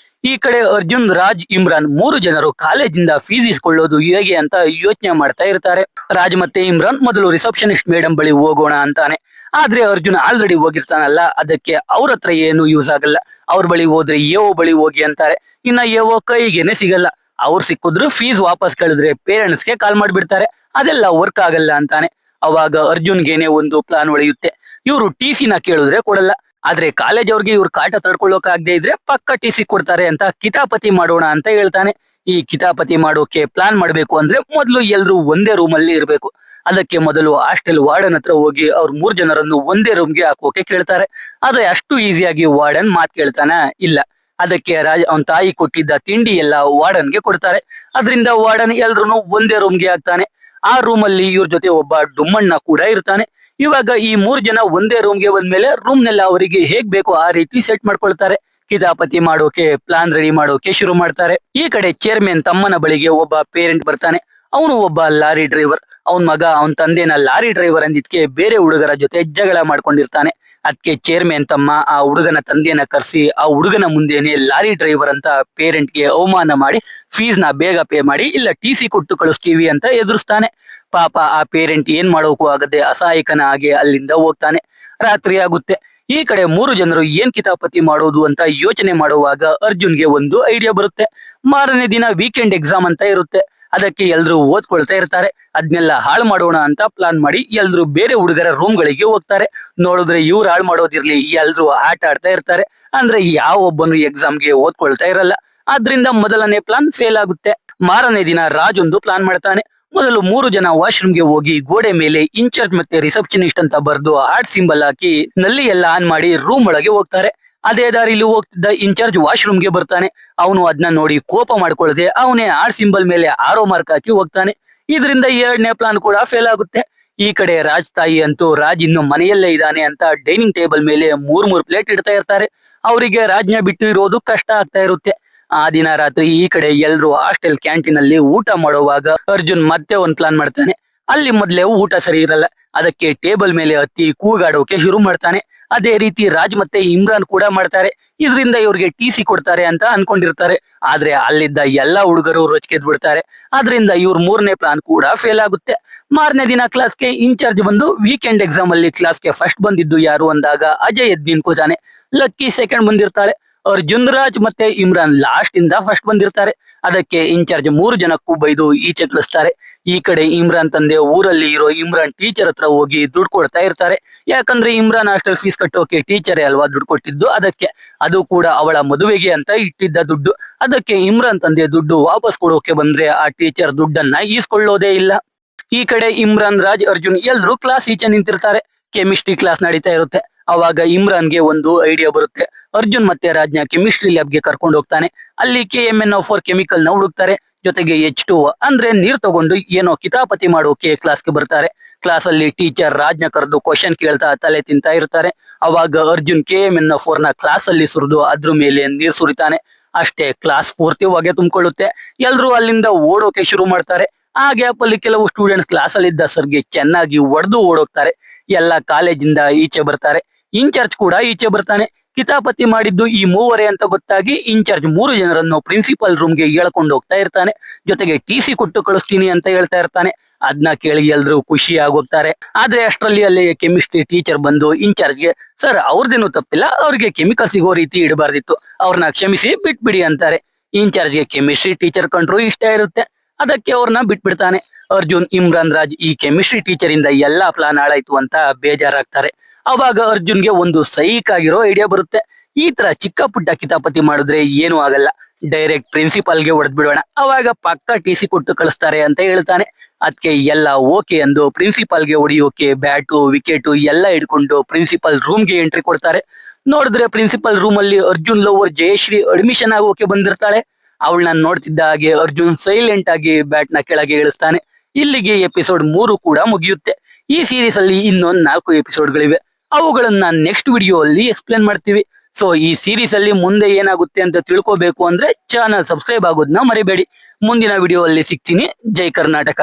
ಈ ಕಡೆ ಅರ್ಜುನ್, ರಾಜ್, ಇಮ್ರಾನ್ 3 ಜನರು ಕಾಲೇಜಿಂದ ಫೀಸ್ ಇಸ್ಕೊಳ್ಳೋದು ಹೇಗೆ ಅಂತ ಯೋಚನೆ ಮಾಡ್ತಾ ಇರ್ತಾರೆ. ರಾಜ್ ಮತ್ತೆ ಇಮ್ರಾನ್ ಮೊದಲು ರಿಸೆಪ್ಷನಿಸ್ಟ್ ಮೇಡಮ್ ಬಳಿ ಹೋಗೋಣ ಅಂತಾನೆ. ಆದ್ರೆ ಅರ್ಜುನ್ ಆಲ್ರೆಡಿ ಹೋಗಿರ್ತಾನಲ್ಲ, ಅದಕ್ಕೆ ಅವ್ರ ಹತ್ರ ಏನು ಯೂಸ್ ಆಗಲ್ಲ. ಅವ್ರ ಬಳಿ ಹೋದ್ರೆ AO ಬಳಿ ಹೋಗಿ ಅಂತಾರೆ. ಇನ್ನ AO ಕೈಗೇನೆ ಸಿಗಲ್ಲ. ಅವ್ರು ಸಿಕ್ಕಿದ್ರು ಫೀಸ್ ವಾಪಸ್ ಕೇಳಿದ್ರೆ ಪೇರೆಂಟ್ಸ್ಗೆ ಕಾಲ್ ಮಾಡ್ಬಿಡ್ತಾರೆ. ಅದೆಲ್ಲ ವರ್ಕ್ ಆಗಲ್ಲ ಅಂತಾನೆ. ಅವಾಗ ಅರ್ಜುನ್ಗೇನೆ ಒಂದು ಪ್ಲಾನ್ ಹೊಳೆಯುತ್ತೆ. ಇವರು TCನ ಕೇಳಿದ್ರೆ ಕೊಡಲ್ಲ. ಆದ್ರೆ ಕಾಲೇಜ್ ಅವ್ರಿಗೆ ಇವ್ರ ಕಾಟ ತಡ್ಕೊಳ್ಳೋಕ್ ಆಗದೆ ಇದ್ರೆ ಪಕ್ಕ TC ಕೊಡ್ತಾರೆ ಅಂತ ಕಿತಾಪತಿ ಮಾಡೋಣ ಅಂತ ಹೇಳ್ತಾನೆ. ಈ ಕಿತಾಪತಿ ಮಾಡೋಕೆ ಪ್ಲಾನ್ ಮಾಡ್ಬೇಕು ಅಂದ್ರೆ ಮೊದಲು ಎಲ್ರು ಒಂದೇ ರೂಮ್ ಅಲ್ಲಿ ಇರ್ಬೇಕು. ಅದಕ್ಕೆ ಮೊದಲು ಹಾಸ್ಟೆಲ್ ವಾರ್ಡನ್ ಹತ್ರ ಹೋಗಿ ಅವ್ರ 3 ಜನರನ್ನು ಒಂದೇ ರೂಮ್ಗೆ ಹಾಕೋಕೆ ಕೇಳ್ತಾರೆ. ಆದ್ರೆ ಅಷ್ಟು ಈಸಿಯಾಗಿ ವಾರ್ಡನ್ ಮಾತ್ ಕೇಳ್ತಾನ? ಇಲ್ಲ. ಅದಕ್ಕೆ ರಾಜ್ ಅವನ್ ತಾಯಿ ಕೊಟ್ಟಿದ್ದ ತಿಂಡಿ ಎಲ್ಲ ವಾರ್ಡನ್ಗೆ ಕೊಡ್ತಾರೆ. ಅದರಿಂದ ವಾರ್ಡನ್ ಎಲ್ರು ಒಂದೇ ರೂಮ್ಗೆ ಹಾಕ್ತಾನೆ. ಆ ರೂಮ್ ಅಲ್ಲಿ ಇವ್ರ ಜೊತೆ ಒಬ್ಬ ಡುಮ್ಮಣ್ಣ ಕೂಡ ಇರ್ತಾನೆ. ಇವಾಗ ಈ 3 ಜನ ಒಂದೇ ರೂಮ್ಗೆ ಬಂದ್ಮೇಲೆ ರೂಮ್ನೆಲ್ಲ ಅವರಿಗೆ ಹೇಗ್ ಬೇಕೋ ಆ ರೀತಿ ಸೆಟ್ ಮಾಡ್ಕೊಳ್ತಾರೆ. ಕಿತಾಪತಿ ಮಾಡೋಕೆ ಪ್ಲಾನ್ ರೆಡಿ ಮಾಡೋಕೆ ಶುರು ಮಾಡ್ತಾರೆ. ಈ ಕಡೆ ಚೇರ್ಮನ್ ತಮ್ಮನ ಬಳಿಗೆ ಒಬ್ಬ ಪೇರೆಂಟ್ ಬರ್ತಾನೆ. ಅವನು ಒಬ್ಬ ಲಾರಿ ಡ್ರೈವರ್. ಅವನ್ ಮಗ ಅವನ್ ತಂದೆನ ಲಾರಿ ಡ್ರೈವರ್ ಅಂದಿದ್ಕೆ ಬೇರೆ ಹುಡುಗರ ಜೊತೆ ಜಗಳ ಮಾಡ್ಕೊಂಡಿರ್ತಾನೆ. ಅದಕ್ಕೆ ಚೇರ್ಮನ್ ತಮ್ಮ ಆ ಹುಡುಗನ ತಂದೆನ ಕರೆಸಿ ಆ ಹುಡುಗನ ಮುಂದೆನೆ ಲಾರಿ ಡ್ರೈವರ್ ಅಂತ ಪೇರೆಂಟ್ಗೆ ಅವಮಾನ ಮಾಡಿ ಫೀಸ್ ನ ಬೇಗ ಪೇ ಮಾಡಿ ಇಲ್ಲ TC ಕೊಟ್ಟು ಕಳಿಸ್ತೀವಿ ಅಂತ ಎದುರಿಸ್ತಾನೆ. ಪಾಪ ಆ ಪೇರೆಂಟ್ ಏನ್ ಮಾಡೋಕು ಆಗದೆ ಅಸಹಾಯಕನ ಹಾಗೆ ಅಲ್ಲಿಂದ ಹೋಗ್ತಾನೆ. ರಾತ್ರಿ ಆಗುತ್ತೆ. ಈ ಕಡೆ 3 ಜನರು ಏನ್ ಕಿತಾಪತಿ ಮಾಡೋದು ಅಂತ ಯೋಚನೆ ಮಾಡುವಾಗ ಅರ್ಜುನ್ಗೆ ಒಂದು ಐಡಿಯಾ ಬರುತ್ತೆ. ಮಾರನೇ ದಿನ ವೀಕೆಂಡ್ ಎಕ್ಸಾಮ್ ಅಂತ ಇರುತ್ತೆ. ಅದಕ್ಕೆ ಎಲ್ರು ಓದ್ಕೊಳ್ತಾ ಇರ್ತಾರೆ. ಅದನ್ನೆಲ್ಲ ಹಾಳು ಮಾಡೋಣ ಅಂತ ಪ್ಲಾನ್ ಮಾಡಿ ಎಲ್ರು ಬೇರೆ ಹುಡುಗರ ರೂಮ್ ಗಳಿಗೆ ಹೋಗ್ತಾರೆ. ನೋಡಿದ್ರೆ ಇವ್ರು ಹಾಳು ಮಾಡೋದಿರ್ಲಿ, ಎಲ್ರು ಆಟ ಆಡ್ತಾ ಇರ್ತಾರೆ. ಅಂದ್ರೆ ಯಾವ ಒಬ್ಬನು ಎಕ್ಸಾಮ್ಗೆ ಓದ್ಕೊಳ್ತಾ ಇರಲ್ಲ. ಆದ್ರಿಂದ ಮೊದಲನೇ ಪ್ಲಾನ್ ಫೇಲ್ ಆಗುತ್ತೆ. ಮಾರನೇ ದಿನ ರಾಜ್ ಒಂದು ಪ್ಲಾನ್ ಮಾಡ್ತಾನೆ. ಮೊದಲು 3 ಜನ ವಾಶ್ರೂಮ್ಗೆ ಹೋಗಿ ಗೋಡೆ ಮೇಲೆ ಇನ್ಚಾರ್ಜ್ ಮತ್ತೆ ರಿಸೆಪ್ಷನಿಸ್ಟ್ ಅಂತ ಬರ್ದು ಹಾರ್ಟ್ ಸಿಂಬಲ್ ಹಾಕಿ ನಲ್ಲಿ ಎಲ್ಲ ಆನ್ ಮಾಡಿ ರೂಮ್ ಒಳಗೆ ಹೋಗ್ತಾರೆ. ಅದೇ ದಾರಿಲಿ ಹೋಗ್ತಿದ್ದ ಇನ್ಚಾರ್ಜ್ ವಾಶ್ರೂಮ್ಗೆ ಬರ್ತಾನೆ. ಅವನು ಅದನ್ನ ನೋಡಿ ಕೋಪ ಮಾಡ್ಕೊಳ್ಳದೆ ಅವನೇ ಹಾರ್ಟ್ ಸಿಂಬಲ್ ಮೇಲೆ ಆರೋ ಮಾರ್ಕ್ ಹಾಕಿ ಹೋಗ್ತಾನೆ. ಇದರಿಂದ 2ನೇ ಪ್ಲಾನ್ ಕೂಡ ಫೇಲ್ ಆಗುತ್ತೆ. ಈ ಕಡೆ ರಾಜ್ ತಾಯಿ ಅಂತೂ ರಾಜ್ ಇನ್ನು ಮನೆಯಲ್ಲೇ ಇದ್ದಾನೆ ಅಂತ ಡೈನಿಂಗ್ ಟೇಬಲ್ ಮೇಲೆ 3 ಪ್ಲೇಟ್ ಇಡ್ತಾ ಇರ್ತಾರೆ. ಅವರಿಗೆ ರಾಜ್ನ ಬಿಟ್ಟು ಇರೋದು ಕಷ್ಟ ಆಗ್ತಾ ಇರುತ್ತೆ. ಆ ದಿನ ರಾತ್ರಿ ಈ ಕಡೆ ಎಲ್ರು ಹಾಸ್ಟೆಲ್ ಕ್ಯಾಂಟೀನ್ ಅಲ್ಲಿ ಊಟ ಮಾಡುವಾಗ ಅರ್ಜುನ್ ಮತ್ತೆ ಒಂದ್ ಪ್ಲಾನ್ ಮಾಡ್ತಾನೆ. ಅಲ್ಲಿ ಮೊದ್ಲೇ ಊಟ ಸರಿ ಇರಲ್ಲ. ಅದಕ್ಕೆ ಟೇಬಲ್ ಮೇಲೆ ಹತ್ತಿ ಕೂಗಾಡೋಕೆ ಶುರು ಮಾಡ್ತಾನೆ. ಅದೇ ರೀತಿ ರಾಜ್ ಮತ್ತೆ ಇಮ್ರಾನ್ ಕೂಡ ಮಾಡ್ತಾರೆ. ಇದರಿಂದ ಇವ್ರಿಗೆ TC ಕೊಡ್ತಾರೆ ಅಂತ ಅನ್ಕೊಂಡಿರ್ತಾರೆ. ಆದ್ರೆ ಅಲ್ಲಿದ್ದ ಎಲ್ಲಾ ಹುಡುಗರು ರೊಚ್ಕೆದ್ ಬಿಡ್ತಾರೆ. ಆದ್ರಿಂದ ಇವ್ರ 3ನೇ ಪ್ಲಾನ್ ಕೂಡ ಫೇಲ್ ಆಗುತ್ತೆ. ಮಾರನೇ ದಿನ ಕ್ಲಾಸ್ಗೆ ಇನ್ಚಾರ್ಜ್ ಬಂದು ವೀಕೆಂಡ್ ಎಕ್ಸಾಮ್ ಅಲ್ಲಿ ಕ್ಲಾಸ್ಗೆ ಫಸ್ಟ್ ಬಂದಿದ್ದು ಯಾರು ಅಂದಾಗ ಅಜಯ್ ಎದ್ದು ನಿಂತ್ಕೋತಾನೆ. ಲಕ್ಕಿ ಸೆಕೆಂಡ್ ಬಂದಿರ್ತಾಳೆ. ಅರ್ಜುನ್ ರಾಜ್ ಮತ್ತೆ ಇಮ್ರಾನ್ ಲಾಸ್ಟ್ ಇಂದ ಫಸ್ಟ್ ಬಂದಿರ್ತಾರೆ. ಅದಕ್ಕೆ ಇನ್ಚಾರ್ಜ್ 3 ಜನಕ್ಕೂ ಬೈದು ಈಚೆ ಕಳಿಸ್ತಾರೆ. ಈ ಕಡೆ ಇಮ್ರಾನ್ ತಂದೆ ಊರಲ್ಲಿ ಇರೋ ಇಮ್ರಾನ್ ಟೀಚರ್ ಹತ್ರ ಹೋಗಿ ದುಡ್ಡು ಕೊಡ್ತಾ ಇರ್ತಾರೆ. ಯಾಕಂದ್ರೆ ಇಮ್ರಾನ್ ಹಾಸ್ಟೆಲ್ ಫೀಸ್ ಕಟ್ಟೋಕೆ ಟೀಚರೇ ಅಲ್ವಾ ದುಡ್ಡು ಕೊಟ್ಟಿದ್ದು, ಅದಕ್ಕೆ ಅದು ಕೂಡ ಅವಳ ಮದುವೆಗೆ ಅಂತ ಇಟ್ಟಿದ್ದ ದುಡ್ಡು. ಅದಕ್ಕೆ ಇಮ್ರಾನ್ ತಂದೆ ದುಡ್ಡು ವಾಪಸ್ ಕೊಡೋಕೆ ಬಂದ್ರೆ ಆ ಟೀಚರ್ ದುಡ್ಡನ್ನ ಈಸ್ಕೊಳ್ಳೋದೇ ಇಲ್ಲ. ಈ ಕಡೆ ಇಮ್ರಾನ್ ರಾಜ್ ಅರ್ಜುನ್ ಎಲ್ರು ಕ್ಲಾಸ್ ಈಚೆ ನಿಂತಿರ್ತಾರೆ. ಕೆಮಿಸ್ಟ್ರಿ ಕ್ಲಾಸ್ ನಡೀತಾ ಇರುತ್ತೆ. ಅವಾಗ ಇಮ್ರಾನ್ಗೆ ಒಂದು ಐಡಿಯಾ ಬರುತ್ತೆ. ಅರ್ಜುನ್ ಮತ್ತೆ ರಾಜ್ನ ಕೆಮಿಸ್ಟ್ರಿ ಲ್ಯಾಬ್ಗೆ ಕರ್ಕೊಂಡು ಹೋಗ್ತಾನೆ. ಅಲ್ಲಿ KMnO4 ಕೆಮಿಕಲ್ ನ ಹುಡುಕ್ತಾರೆ. ಜೊತೆಗೆ H2O ಅಂದ್ರೆ ನೀರ್ ತಗೊಂಡು ಏನೋ ಕಿತಾಪತಿ ಮಾಡೋಕೆ ಕ್ಲಾಸ್ಗೆ ಬರ್ತಾರೆ. ಕ್ಲಾಸ್ ಅಲ್ಲಿ ಟೀಚರ್ ರಾಜ್ನ ಕರೆದು ಕ್ವಶನ್ ಕೇಳ್ತಾ ತಲೆ ತಿಂತಾ ಇರ್ತಾರೆ. ಅವಾಗ ಅರ್ಜುನ್ KMnO4 ನ ಕ್ಲಾಸ್ ಅಲ್ಲಿ ಸುರಿದು ಅದ್ರ ಮೇಲೆ ನೀರ್ ಸುರಿತಾನೆ. ಅಷ್ಟೇ, ಕ್ಲಾಸ್ ಪೂರ್ತಿ ಹೊಗೆ ತುಂಬಿಕೊಳ್ಳುತ್ತೆ. ಎಲ್ರು ಅಲ್ಲಿಂದ ಓಡೋಕೆ ಶುರು ಮಾಡ್ತಾರೆ. ಆ ಗ್ಯಾಪ್ ಅಲ್ಲಿ ಕೆಲವು ಸ್ಟೂಡೆಂಟ್ಸ್ ಕ್ಲಾಸ್ ಅಲ್ಲಿ ಇದ್ದ ಸರ್ಗೆ ಚೆನ್ನಾಗಿ ಹೊಡೆದು ಓಡೋಗ್ತಾರೆ. ಎಲ್ಲ ಕಾಲೇಜಿಂದ ಈಚೆ ಬರ್ತಾರೆ. ಇನ್ಚಾರ್ಜ್ ಕೂಡ ಈಚೆ ಬರ್ತಾನೆ. ಕಿತಾಪತಿ ಮಾಡಿದ್ದು ಈ ಮೂವರೇ ಅಂತ ಗೊತ್ತಾಗಿ ಇನ್ಚಾರ್ಜ್ 3 ಜನರನ್ನು ಪ್ರಿನ್ಸಿಪಲ್ ರೂಮ್ಗೆ ಎಳ್ಕೊಂಡು ಹೋಗ್ತಾ ಇರ್ತಾನೆ. ಜೊತೆಗೆ TC ಕೊಟ್ಟು ಕಳಿಸ್ತೀನಿ ಅಂತ ಹೇಳ್ತಾ ಇರ್ತಾನೆ. ಅದನ್ನ ಕೇಳಿ ಎಲ್ರು ಖುಷಿ ಆಗೋಗ್ತಾರೆ. ಆದ್ರೆ ಅಷ್ಟರಲ್ಲಿ ಅಲ್ಲಿ ಕೆಮಿಸ್ಟ್ರಿ ಟೀಚರ್ ಬಂದು ಇನ್ಚಾರ್ಜ್ಗೆ, ಸರ್ ಅವ್ರದೇನು ತಪ್ಪಿಲ್ಲ, ಅವ್ರಿಗೆ ಕೆಮಿಕಲ್ ಸಿಗೋ ರೀತಿ ಇಡಬಾರ್ದಿತ್ತು, ಅವ್ರನ್ನ ಕ್ಷಮಿಸಿ ಬಿಟ್ಬಿಡಿ ಅಂತಾರೆ. ಇನ್ಚಾರ್ಜ್ಗೆ ಕೆಮಿಸ್ಟ್ರಿ ಟೀಚರ್ ಕಂಡ್ರು ಇಷ್ಟ ಇರುತ್ತೆ. ಅದಕ್ಕೆ ಅವ್ರನ್ನ ಬಿಟ್ಬಿಡ್ತಾನೆ. ಅರ್ಜುನ್, ಇಮ್ರಾನ್ ರಾಜ್ ಈ ಕೆಮಿಸ್ಟ್ರಿ ಟೀಚರ್ ಇಂದ ಎಲ್ಲಾ ಪ್ಲಾನ್ ಹಾಳಾಯ್ತು ಅಂತ ಬೇಜಾರಾಗ್ತಾರೆ. ಅವಾಗ ಅರ್ಜುನ್ಗೆ ಒಂದು ಸೈಕ್ ಆಗಿರೋ ಐಡಿಯಾ ಬರುತ್ತೆ. ಈ ತರ ಚಿಕ್ಕ ಪುಟ್ಟ ಕಿತಾಪತಿ ಮಾಡಿದ್ರೆ ಏನು ಆಗಲ್ಲ, ಡೈರೆಕ್ಟ್ ಪ್ರಿನ್ಸಿಪಾಲ್ಗೆ ಹೊಡೆದ್ ಬಿಡೋಣ, ಅವಾಗ ಪಕ್ಕ TC ಕೊಟ್ಟು ಕಳಿಸ್ತಾರೆ ಅಂತ ಹೇಳ್ತಾನೆ. ಅದಕ್ಕೆ ಎಲ್ಲ ಓಕೆ ಎಂದು ಪ್ರಿನ್ಸಿಪಾಲ್ಗೆ ಹೊಡಿಯೋಕೆ ಬ್ಯಾಟು ವಿಕೆಟು ಎಲ್ಲ ಹಿಡ್ಕೊಂಡು ಪ್ರಿನ್ಸಿಪಲ್ ರೂಮ್ಗೆ ಎಂಟ್ರಿ ಕೊಡ್ತಾರೆ. ನೋಡಿದ್ರೆ ಪ್ರಿನ್ಸಿಪಲ್ ರೂಮ್ ಅಲ್ಲಿ ಅರ್ಜುನ್ ಲವರ್ ಜಯಶ್ರೀ ಅಡ್ಮಿಷನ್ ಆಗೋಕೆ ಬಂದಿರ್ತಾಳೆ. ಅವಳನ್ನ ನೋಡ್ತಿದ್ದ ಹಾಗೆ ಅರ್ಜುನ್ ಸೈಲೆಂಟ್ ಆಗಿ ಬ್ಯಾಟ್ ನ ಕೆಳಗೆ ಇಳಿಸ್ತಾನೆ. ಇಲ್ಲಿಗೆ ಎಪಿಸೋಡ್ 3 ಕೂಡ ಮುಗಿಯುತ್ತೆ. ಈ ಸೀರೀಸ್ ಅಲ್ಲಿ ಇನ್ನೊಂದು 4 ಎಪಿಸೋಡ್ಗಳಿವೆ. ಅವುಗಳನ್ನ ನೆಕ್ಸ್ಟ್ ವಿಡಿಯೋ ಅಲ್ಲಿ ಎಕ್ಸ್ಪ್ಲೇನ್ ಮಾಡ್ತೀವಿ. ಸೊ ಈ ಸೀರೀಸ್ ಅಲ್ಲಿ ಮುಂದೆ ಏನಾಗುತ್ತೆ ಅಂತ ತಿಳ್ಕೋಬೇಕು ಅಂದ್ರೆ ಚಾನಲ್ ಸಬ್ಸ್ಕ್ರೈಬ್ ಆಗೋದನ್ನ ಮರಿಬೇಡಿ. ಮುಂದಿನ ವಿಡಿಯೋ ಅಲ್ಲಿ ಸಿಗ್ತೀನಿ. ಜೈ ಕರ್ನಾಟಕ.